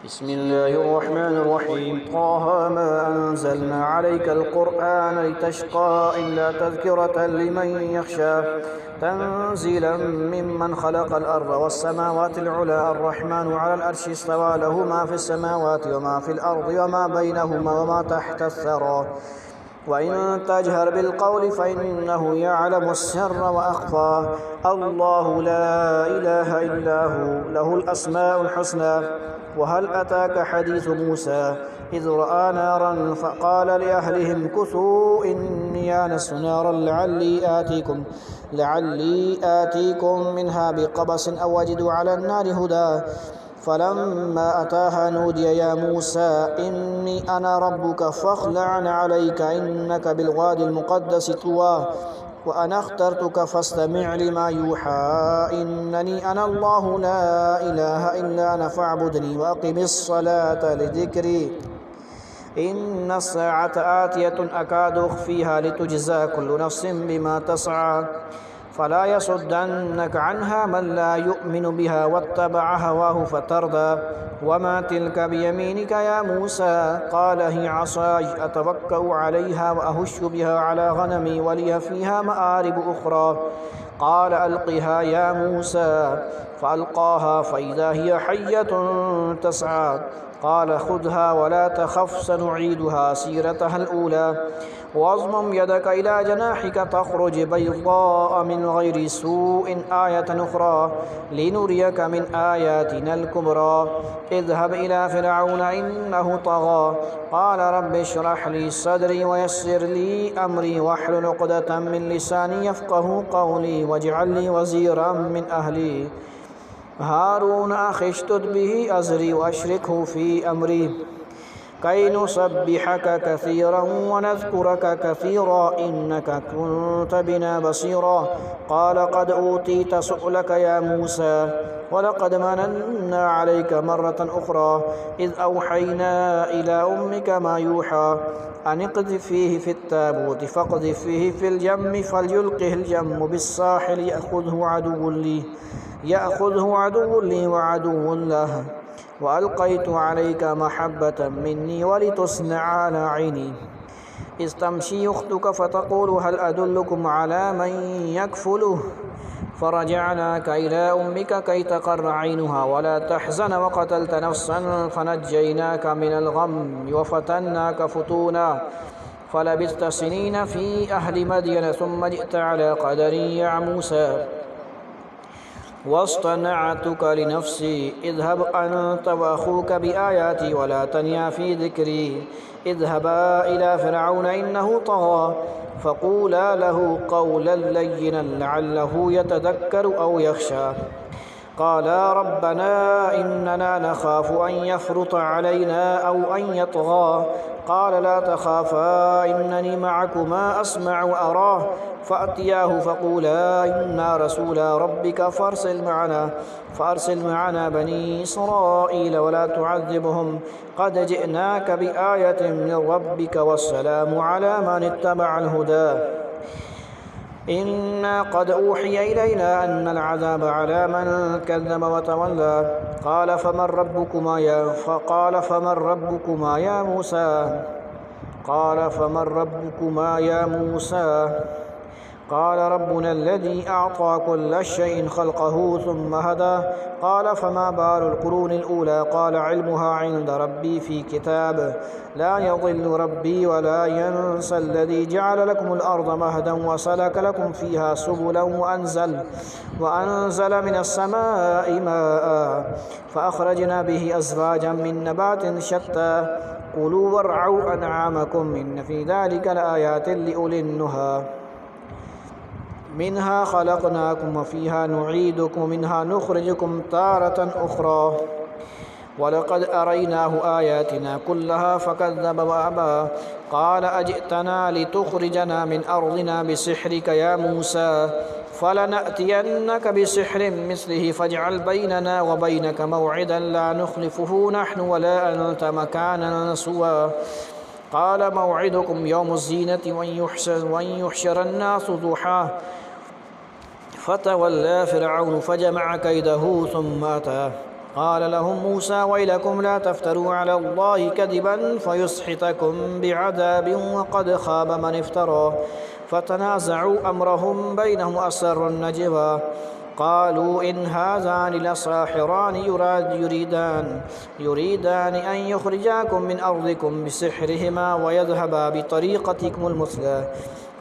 बिस्मिल्लाहिर्रहमानिर्रहीम ताहा मा अंज़लना अलैकल क़ुरआन लितशक़ा इल्ला तज़किरतन लिमन यख़शा तंज़ीलन मिम्मन ख़लक़ल अर्ज़ वस्समावातिल उला अर्रहमानु अलल अर्शि इस्तवा लहु मा फ़िस समावाति व मा फ़िल अर्ज़ि व मा बैनहुमा व मा तहतस सरा वइन तजहर बिलक़ौलि फ़इन्नहु यअलमुस सिर्र व अख़फ़ा अल्लाहु ला इलाहा इल्ला हु लहुल अस्माउल हुस्ना वहल अताका हदीसु मूसा इज़ रआ नारन फ़क़ाल लिअहलिहिम कुसू इन्नी आनस्तु नारन लअल्ली आतीकुम मिन्हा बिक़बसिन अव अजिदु अलन नारि हुदा फ़लम्मा अताहा नूदिया या मूसा इन्नी अना रब्बुका फ़ख़्लअन अलैका इन्नका बिलवादिल मुक़द्दसि तुवा व अना अख़्तरतुका फ़स्तमिअ लिमा यूहा इन्ननी अना अल्लाहु ला इलाहा इल्ला अना फ़अब्दुनी व अक़िमिस्सलात लिज़िक्री इन्नस्साअत आतियतुन अकादु उख़फ़ीहा लितुजज़ा कुल्लु नफ़्सिन बिमा तसअा फ़ला यसुद्दन्नक अन्हा मन ला युअमिनु बिहा वत्तबअ हवाहु फ़तरदा वमा तिल्का बियमीनिका या मूसा क़ाल हिय असाय अतवक्कउ अलैहा व अहुश्शु बिहा अला गनमी व लिय फ़ीहा मआरिब उख़रा क़ाल अल्क़िहा या मूसा फ़अल्क़ाहा फ़इज़ा हिय हय्यतुन तस्आ क़ाल ख़ुज़हा वला तख़फ़ सनुईदुहा सीरतहल ऊला वज़्मम यदक इला जनाहिका तख़रुज बैज़ाअ मिन गैरि सूइन आयतन उख़रा लिनुरियक मिन आयातिनल कुबरा इज़हब इला फ़िरऔन इन्नहु तग़ा क़ाल रब्बि इश्रह ली सदरी व यस्सिर ली अमरी वहलुल उक़दतम मिन लिसानी यफ़क़हू क़ौली वजअल ली वज़ीरम मिन अहली हारून अख़ी उश्दुद बिही अज़री व अशरिकहु फ़ी अमरी कै नुसब्बिहक कसीरन व नज़कुरक कसीरा इन्नका कुन्त बिना बसीरा क़ाल क़द ऊतीत सुअलक या मूसा व लक़द मनन्ना अलैका मर्रतन उख़रा इज़ अवहयना इला उम्मिक मा यूहा अन इक़ज़िफ़ीहि फ़ित्ताबूति फ़क़ज़िफ़ीहि फ़िल यम्मि फ़लयुल्क़िहिल यम्मु बिस्साहिल यअख़ुज़हु अदुव्वुन ली व अदुव्वुन लहु व अलक़ैतु अलैका महब्बतम मिन्नी वलितुस्निअ अला ऐनी इज़ तमशी उख़्तुक फ़तक़ूलु हल अदुल्लुकुम अला मन यकफ़ुलुहु फ़रजअनाक इला उम्मिक कै तक़र्र ऐनुहा व ला तहज़न व क़तलत नफ़्सन फ़नज्जयनाक मिनल ग़म्मि व फ़तन्नाक फ़ुतूना फ़लबिस्त सिनीन फ़ी अहलि मदयन सुम्म जि'त अला क़दरि या मूसा वस्तनअतुक लिनफ़्सी इज़हब अन्त व अख़ूक बिआयाती व ला तनिया फ़ी ज़िक्री इज़हबा इला फ़िरऔन इन्नहु तग़ा फ़क़ूला लहु क़ौलन लय्यिनन लअल्लहु यतज़क्करु औ यख़शा क़ाला रब्बना इन्नना नख़ाफ़ु अन यफ़्रुत अलैना औ अन यतग़ा क़ाल ला तख़ाफ़ा इन्ननी मअकुमा अस्मअ व अरा फ़अतियाहु फ़क़ूला इन्ना रसूला रब्बिका फ़अरसिल मअना बनी इसराईल व ला तुअज़्ज़िबहुम क़द जिअनाक बिआयतिन मिन रब्बिका वस्सलामु अला मन इत्तबअल हुदा इन्ना क़द ऊहिय इलैना अन्नल अज़ाब अला मन कज़्ज़ब व तवल्ला क़ाल फ़मन रब्बुकुमा या मूसा क़ाल रब्बुना अल्लज़ी अअता कुल्ल शैइन ख़ल्क़हु सुम्म हदा क़ाल फ़मा बालुल क़ुरूनिल ऊला क़ाल इल्मुहा इन्द रब्बी फ़ी किताब ला यज़िल्लु रब्बी व ला यंसा अल्लज़ी जअल लकुमुल अर्ज़ महदन व सलक लकुम फ़ीहा सुबुलन व अनज़ल मिनस समाइ माअन फ़अख़रजना बिही अज़वाजन मिन नबातिन शत्ता कुलू वरअऊ अनआमकुम इन्न फ़ी ज़ालिका लआयातिन लिउलिन नुहा मिन्हा ख़लक़नाकुम व फ़ीहा नुईदुकुम मिन्हा नुख़रिजुकुम तारतन उख़रा वलक़द अरैनाहु आयातिना कुल्लहा फ़कज़्ज़ब व अबा क़ाल अजि'तना लितुख़रिजना मिन अर्ज़िना बिसिह्रिका या मूसा फ़लनअतियन्नक बिसिह्रिन मिस्लिहि फ़ज्अल बैनना व बैनक मौ'iदन ला नुख़्लिफ़ुहु नहनु व ला अन्त मकानन सुवा क़ाल मौ'iदुकुम यौमुज़्ज़ीनति वन युहशरन्नासु ज़ुहा फ़तवल्ला फ़िरऔनु फ़जमअ कैदहु सुम्म अता قال لهم موسى ويلكم لا تفتروا على الله كذبا فيسحتكم بعذاب وقد خاب من افترى فتنازعوا أمرهم بينهم وأسروا النجوى قالوا إن هذان لساحران يريدان أن يخرجاكم من أرضكم بسحرهما ويذهبا بطريقتكم المثلى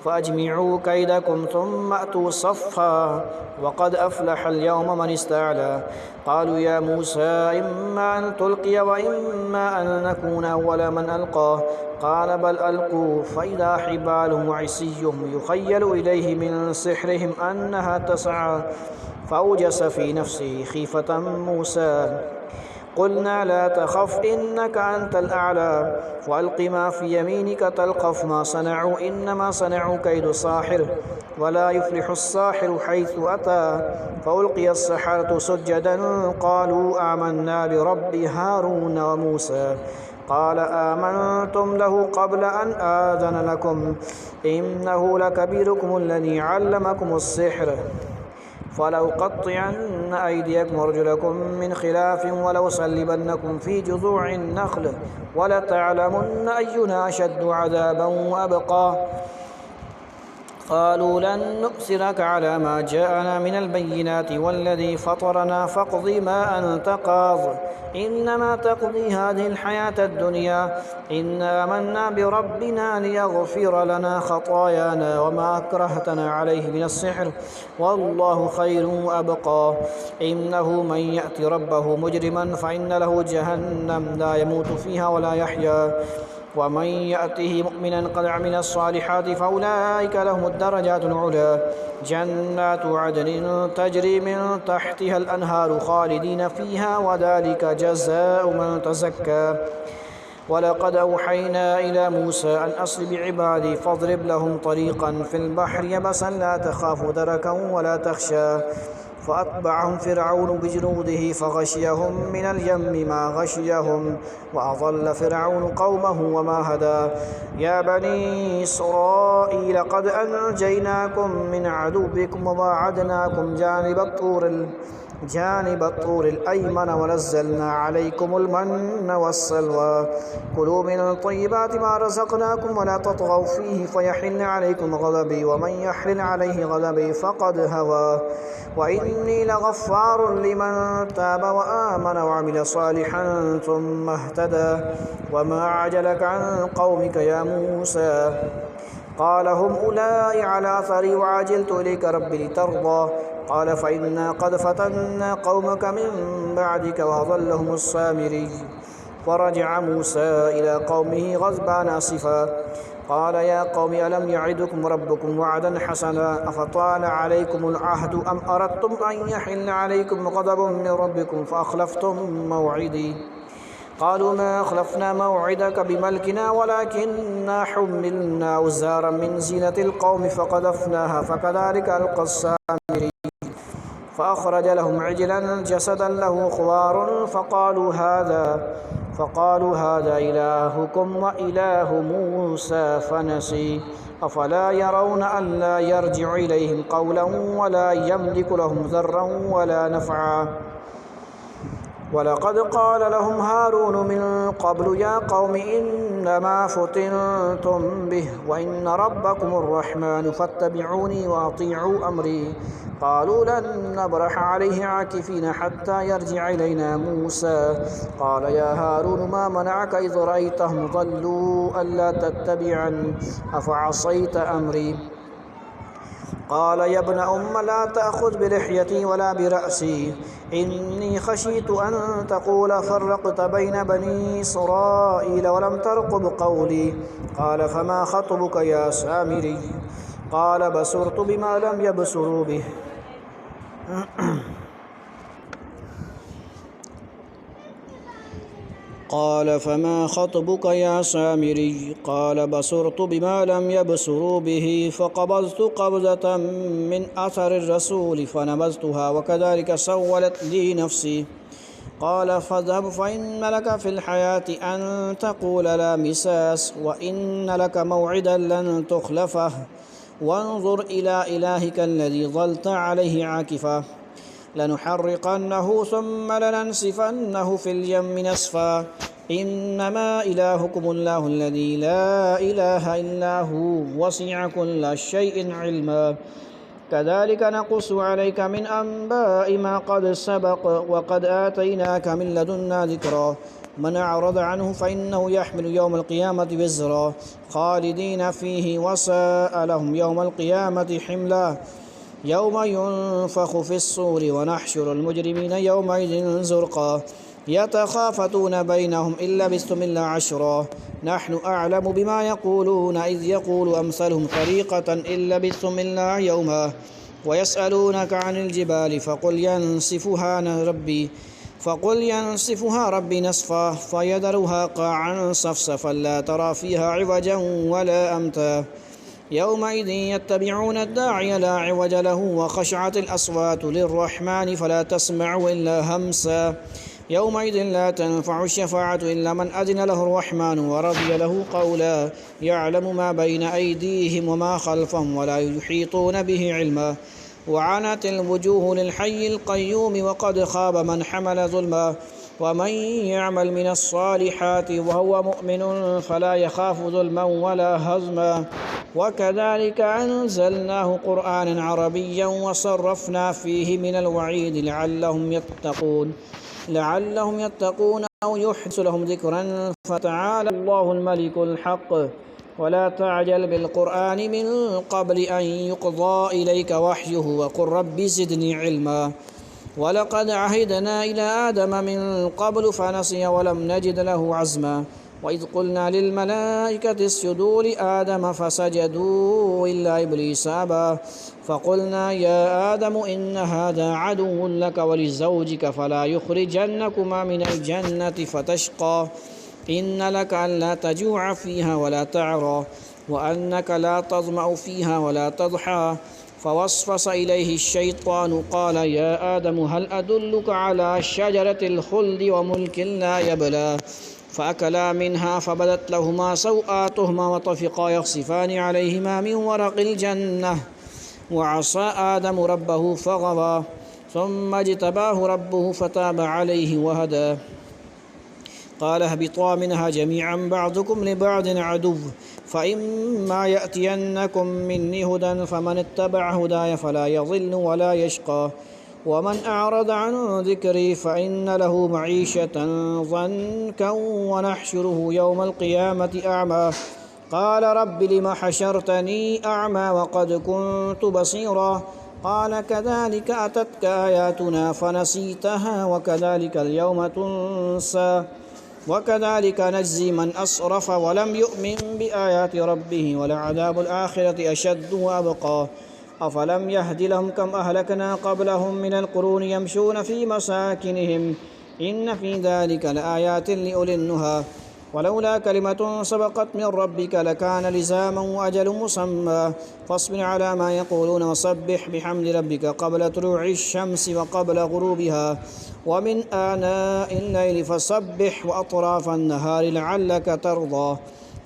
فأجمعوا كيدكم ثم أتوا صفا وقد أفلح اليوم من استعلى قالوا يا موسى إما أن تلقي وإما أن نكون أول من ألقى قال بل ألقوا فإذا حبالهم وعصيهم يخيل إليه من سحرهم أنها تسعى فأوجس في نفسه خيفة موسى قلنا لا تخف إنك أنت الأعلى وألق ما في يمينك تلقف ما صنعوا إنما صنعوا كيد ساحر ولا يفلح الساحر حيث أتى فألقي السحرة سجدا قالوا آمنا برب هارون وموسى قال آمنتم له قبل أن آذن لكم إنه لكبيركم الذي علمكم السحر فلأقطعن أيديكم وأرجلكم من خلاف ولأصلبنكم في جذوع النخل ولتعلمن أينا أشد عذابا وأبقى قالوا لن نؤثرك على ما جاءنا من البينات والذي فطرنا فاقض ما أنت قاض إنما تقضي هذه الحياة الدنيا إنا آمنا بربنا ليغفر لنا خطايانا وما أكرهتنا عليه من السحر والله خير وأبقى إنه من يأت ربه مجرما فإن له جهنم لا يموت فيها ولا يحيا ومن يأته مؤمنا قد عمل الصالحات فأولئك لهم الدرجات العلى جنات عدن تجري من تحتها الأنهار خالدين فيها وذلك جزاء من تزكى ولقد أوحينا إلى موسى أن أسر بعبادي فاضرب لهم طريقا في البحر يبسا لا تخاف دركا ولا تخشى فأتبعهم فرعون بجنوده فغشيهم من اليم ما غشيهم وأضل فرعون قومه وما هدى يا بني إسرائيل قد أنجيناكم من عدوكم وواعدناكم جانب الطور الأيمن ونزلنا عليكم المن والسلوى كلوا من طيبات ما رزقناكم ولا تطغوا فيه فيحل عليكم غضبي ومن يحلل عليه غضبي فقد هوى وإني لغفار لمن تاب وآمن وعمل صالحا ثم اهتدى وما عجلك عن قومك يا موسى قال هم أولئك على أثري وعجلت إليك ربي لترضى قال فإنا قد فتنا قومك من بعدك وأضلهم السامري فرجع موسى إلى قومه غضبان آسفا قال يا قوم ألم يعدكم ربكم وعدا حسنا أفطال عليكم العهد أم أردتم أن يحل عليكم غضب من ربكم فأخلفتم موعدي قالوا ما أخلفنا موعدك بملكنا ولكننا حملنا أوزارا من زينة القوم فقذفناها فكذلك ألقى السامري فأخرج لهم عجلا جسدا له خوار فقالوا هذا إلهكم وإله موسى فنسي أفلا يرون ألا يرجع إليهم قولا ولا يملك لهم ذرا ولا نفعا ولقد قال لهم هارون من قبل يا قوم إنما فتنتم به وإن ربكم الرحمن فاتبعوني وأطيعوا أمري قالوا لن نبرح عليه عاكفين حتى يرجع إلينا موسى قال يا هارون ما منعك إذ رأيتهم ضلوا ألا تتبعني أفعصيت أمري قال يا ابن أم لا تأخذ بلحيتي ولا برأسي إني خشيت أن تقول فرقت بين بني إسرائيل ولم ترقب قولي قال فما خطبك يا سامري قال بصرت بما لم يبصروا به قال فما خطبك يا سامري قال بصرت بما لم يبصروا به فقبضت قبضة من أثر الرسول فنبذتها وكذلك سولت لي نفسي قال فاذهب فإن لك في الحياة أن تقول لا مساس وإن لك موعدا لن تخلفه وانظر إلى إلهك الذي ظلت عليه عاكفا लनुहर्रिक़न्नहु सुम्मा लनंसिफ़न्नहु फ़िल यम्मि नस्फ़ा इन्नमा इलाहुकुमुल्लाहुल्लज़ी ला इलाहा इल्ला हु वसिअ कुल्ला शैइन इल्मा कज़ालिक नक़ुस्सु अलैका मिन अंबाइ मा क़द सबक़ व क़द आतैनाका मिन लदुन्ना ज़िक्रा मन अअरज़ अन्हु फ़इन्नहु यहमिलु यौमल क़ियामति विज़रा ख़ालिदीन फ़ीहि व साअ लहुम यौमल क़ियामति हिमला यौम युनफ़ख़ु फ़िस्सूरि व नहशुरुल मुजरिमीन यौमइज़िन ज़ुरक़ा यतख़ाफ़तून बैनहुम इन लबिस्थुम इल्ला अशरा नहनु अअलमु बिमा यक़ूलून इज़ यक़ूलु अम्सलुहुम तरीक़तन इन लबिस्थुम इल्ला यौमा व यसअलूनका अनिल जिबालि फ़क़ुल यंसिफ़ुहा रब्बी नस्फ़ा फ़यदरुहा क़ाअन सफ़सफ़न ला तरा फ़ीहा इवजन वला अम्ता यौमइज़िन यत्तबिऊन अद्दाዒय ला इवज लहु व ख़शअतिल अस्वातु लिर्रहमानि फ़ला तस्मअु इल्ला हम्सा यौमइज़िन ला तनफ़अु शफ़ाअतु इल्ला मन अज़िन लहुर्रहमानु व रज़िय लहु क़ौला यअलमु मा बैन अयदीहिम व मा ख़ल्फ़हुम व ला युहीतून बिही इल्मा व अनतिल वुजूहु लिल-हय्यिल क़य्यूम व क़द ख़ाब मन हमल ज़ुल्मा व मन यअमल मिनस-सालिहाति व हुव मुअमिनुन फ़ला यख़ाफ़ु ज़ुल्मन वला हज़मा व कज़ालिक अंज़लनाहु क़ुरआनन अरबिय्यन व सर्रफ़ना फ़ीहि मिनल वഈद लअल्लहुम यत्तक़ून औ युहदिसु लहुम ज़िक्रन फ़तआला अल्लाहुल मलिकुल हक़्क़ वला तअजल बिल-क़ुरआनि मिन क़ब्लि अन युक़ज़ा इलैका वह्युहु व क़ुल रब्बि ज़िदनी इल्मा वलक़द अहिदना इला आदम मिन क़ब्लु फ़नसिय वलम नजिद लहु अज़्मा व इज़ क़ुलना लिल-मलाइकति इसजुदू लिआदम फ़सजदू इल्ला इब्लीस अबा फ़क़ुलना या आदम इन्न हाज़ा अदुव्वुन लक व लिज़ौजिक फ़ला युख़रिजन्नकुमा मिनल जन्नति फ़तशक़ा इन्न लक अल्ला तजूअ फ़ीहा वला तअरा व अन्नक ला तज़मअु फ़ीहा वला तज़हा फ़वस्वस इलैहि अश-शैतानु क़ाल या आदम हल अदुल्लुका अला शजरतिल ख़ुल्दि व मुल्किन ला यबला फ़अकला मिन्हा फ़बदत लहुमा सौआतुहुमा व तफ़िक़ा यख़सिफ़ानि अलैहिमा मिन वरक़िल जन्नह व असा आदम रब्बहु फ़ग़वा सुम्मा इज्तबाहु रब्बुहु फ़ताब अलैहि व हदा क़ाल अहबिता मिन्हा जमीअन बअदुकुम लिबअदिन अदुव्व फ़इम्मा यअतियन्नकुम मिन्नी हुदन फ़मन इत्तबअ हुदाय फ़ला यज़िल्लु वला यशक़ा वमन अअरज़ अन ज़िक्री फ़इन्न लहु मईशतन ज़न्कन व नहशुरुहु यौमल क़ियामति अअमा क़ाल रब्बि लिम हशरतनी अअमा व क़द कुन्तु बसीरा क़ाल कज़ालिक अततक आयातुना फ़नसीतहा व कज़ालिकल यौम तुन्सा व कज़ालिक नज्ज़ी मन असरफ़ व लम युअमिन बिआयाति रब्बिहि व लअज़ाबुल आख़िरति अशद्दु व अबक़ा अफ़लम यहदि लहुम कम अहलकना क़ब्लहुम मिनल क़ुरूनि यमशून फ़ी मसाकिनिहिम इन्न फ़ी ज़ालिका लआयातिन लिउलिन नुहा वलौला कलिमतुन सबक़त मिन रब्बिका लकान लिज़ामन व अजलुन मुसम्मा फ़स्बिर अला मा यक़ूलून वसब्बिह बिहम्दि रब्बिका क़ब्ल तुलूइश शम्सि व क़ब्ल ग़ुरूबिहा व मिन आनाइल लैलि फ़सब्बिह व अतराफ़न नहारि लअल्लका तर्ज़ा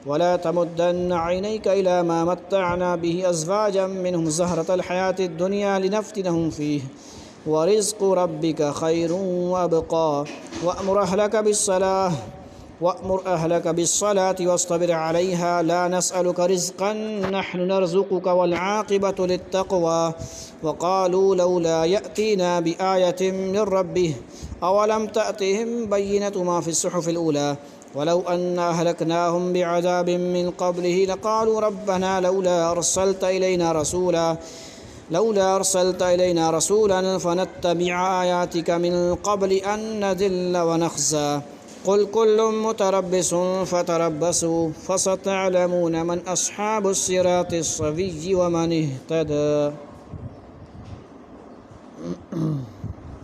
वला तमुद्दन्न ऐनैका इला मा मत्तअना बिहि अज़वाजम मिनहुम ज़हरतल हयातिद दुनिया लिनफ्तिनहुम फ़ीह व रिज़्क़ु रब्बिका खैरुन व अबक़ा वअमुर अहलक बिस्सलाति वस्तबिर अलैहा ला नसअलुका रिज़्क़न नहनु नरज़ुक़ुका वल आक़िबतु लित्तक़वा व क़ालू लौला यअतीना बिआयतिन मिन रब्बिह अवलम तअतिहिम बय्यिनतु मा फ़िस्सुहुफ़िल ऊला वलौ अन्ना अहलकनाहुम बिअज़ाबिन मिन क़ब्लिहि लक़ालू रब्बना लौला अरसलत इलैना रसूलन फ़नत्तबिअ आयातिका मिन क़ब्लि अन नज़िल्ल व नख़ज़ा क़ुल कुल्लुम मुतरब्बिसुन फ़तरब्बसू फ़सतअलमून मन अस्हाबुस सिरातिस सविय्यि व मन इह्तदा।